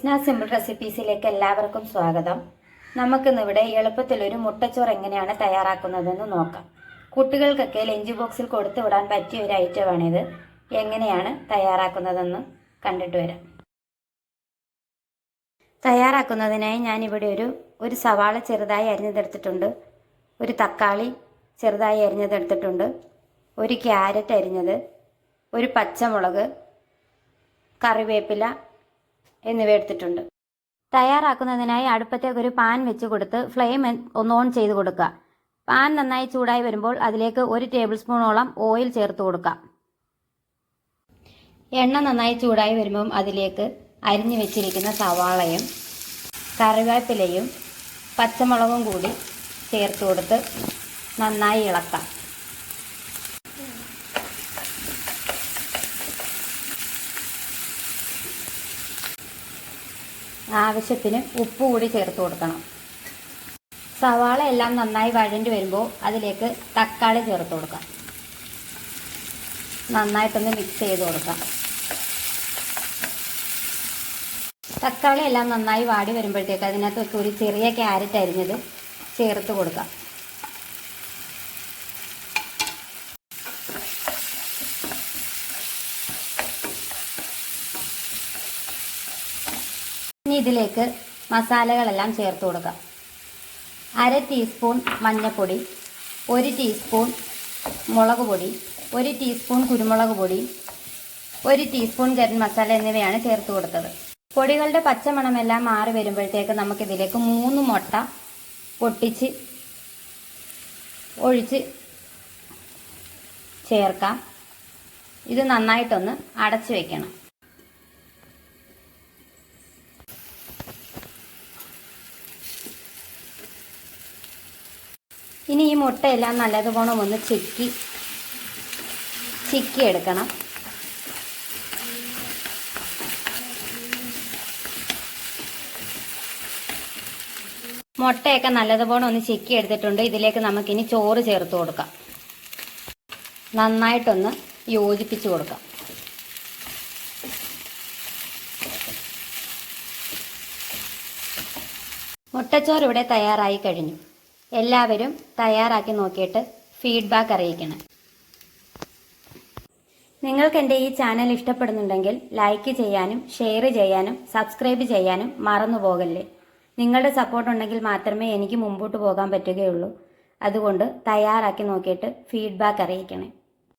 Jasna simple റെസിപ്പീസിലേക്ക് എല്ലാവർക്കും സ്വാഗതം. നമുക്കിന്നിവിടെ എളുപ്പത്തിലൊരു മുട്ടച്ചോറ് എങ്ങനെയാണ് തയ്യാറാക്കുന്നതെന്ന് നോക്കാം. കുട്ടികൾക്കൊക്കെ ലഞ്ച് ബോക്സിൽ കൊടുത്തു വിടാൻ പറ്റിയ ഒരു ഐറ്റമാണിത്. എങ്ങനെയാണ് തയ്യാറാക്കുന്നതെന്ന് കണ്ടിട്ട് വരാം. തയ്യാറാക്കുന്നതിനായി ഞാനിവിടെ ഒരു സവാള ചെറുതായി അരിഞ്ഞതെടുത്തിട്ടുണ്ട്, ഒരു തക്കാളി ചെറുതായി അരിഞ്ഞതെടുത്തിട്ടുണ്ട്, ഒരു ക്യാരറ്റ് അരിഞ്ഞത്, ഒരു പച്ചമുളക്, കറിവേപ്പില എന്നിവ എടുത്തിട്ടുണ്ട്. തയ്യാറാക്കുന്നതിനായി അടുപ്പത്തേക്ക് ഒരു പാൻ വെച്ച് കൊടുത്ത് ഫ്ലെയിം ഒന്ന് ഓൺ ചെയ്ത് കൊടുക്കുക. പാൻ നന്നായി ചൂടായി വരുമ്പോൾ അതിലേക്ക് 1 ടേബിൾ സ്പൂണോളം ഓയിൽ ചേർത്ത് കൊടുക്കാം. എണ്ണ നന്നായി ചൂടായി വരുമ്പം അതിലേക്ക് അരിഞ്ഞു വെച്ചിരിക്കുന്ന സവാളയും കറിവേപ്പിലയും പച്ചമുളകും കൂടി ചേർത്ത് കൊടുത്ത് നന്നായി ഇളക്കാം. ആവശ്യത്തിന് ഉപ്പ് കൂടി ചേർത്ത് കൊടുക്കണം. സവാള എല്ലാം നന്നായി വഴണ്ടി വരുമ്പോൾ അതിലേക്ക് തക്കാളി ചേർത്ത് കൊടുക്കാം. നന്നായിട്ടൊന്ന് മിക്സ് ചെയ്ത് കൊടുക്കാം. തക്കാളി എല്ലാം നന്നായി വാടി വരുമ്പോഴത്തേക്ക് അതിനകത്ത് ഒരു ചെറിയ ക്യാരറ്റ് അരിഞ്ഞത് ചേർത്ത് കൊടുക്കാം. ഇനി ഇതിലേക്ക് മസാലകളെല്ലാം ചേർത്ത് കൊടുക്കാം. 1/2 ടീസ്പൂൺ മഞ്ഞൾപ്പൊടി, 1 ടീസ്പൂൺ മുളക് പൊടി, 1 ടീസ്പൂൺ കുരുമുളക് പൊടി, 1 ടീസ്പൂൺ ഗരം മസാല എന്നിവയാണ് ചേർത്ത് കൊടുത്തത്. പൊടികളുടെ പച്ചമണമെല്ലാം മാറി വരുമ്പോഴത്തേക്ക് നമുക്കിതിലേക്ക് 3 മുട്ട പൊട്ടിച്ച് ഒഴിച്ച് ചേർക്കാം. ഇത് നന്നായിട്ടൊന്ന് അടച്ചു വയ്ക്കണം. ഇനി ഈ മുട്ടയെല്ലാം നല്ലതുപോലെ ഒന്ന് ചിക്കി എടുക്കണം. മുട്ടയൊക്കെ നല്ലതുപോലെ ഒന്ന് ചിക്കി എടുത്തിട്ടുണ്ട്. ഇതിലേക്ക് നമുക്കിനി ചോറ് ചേർത്ത് കൊടുക്കാം. നന്നായിട്ടൊന്ന് യോജിപ്പിച്ച് കൊടുക്കാം. മുട്ടച്ചോറ് ഇവിടെ തയ്യാറായി കഴിഞ്ഞു. എല്ലാവരും തയ്യാറാക്കി നോക്കിയിട്ട് ഫീഡ്ബാക്ക് അറിയിക്കണം. നിങ്ങൾക്ക് എൻ്റെ ഈ ചാനൽ ഇഷ്ടപ്പെടുന്നുണ്ടെങ്കിൽ ലൈക്ക് ചെയ്യാനും ഷെയർ ചെയ്യാനും സബ്സ്ക്രൈബ് ചെയ്യാനും മറന്നു പോകല്ലേ. നിങ്ങളുടെ സപ്പോർട്ട് ഉണ്ടെങ്കിൽ മാത്രമേ എനിക്ക് മുമ്പോട്ട് പോകാൻ പറ്റുകയുള്ളൂ. അതുകൊണ്ട് തയ്യാറാക്കി നോക്കിയിട്ട് ഫീഡ്ബാക്ക് അറിയിക്കണേ.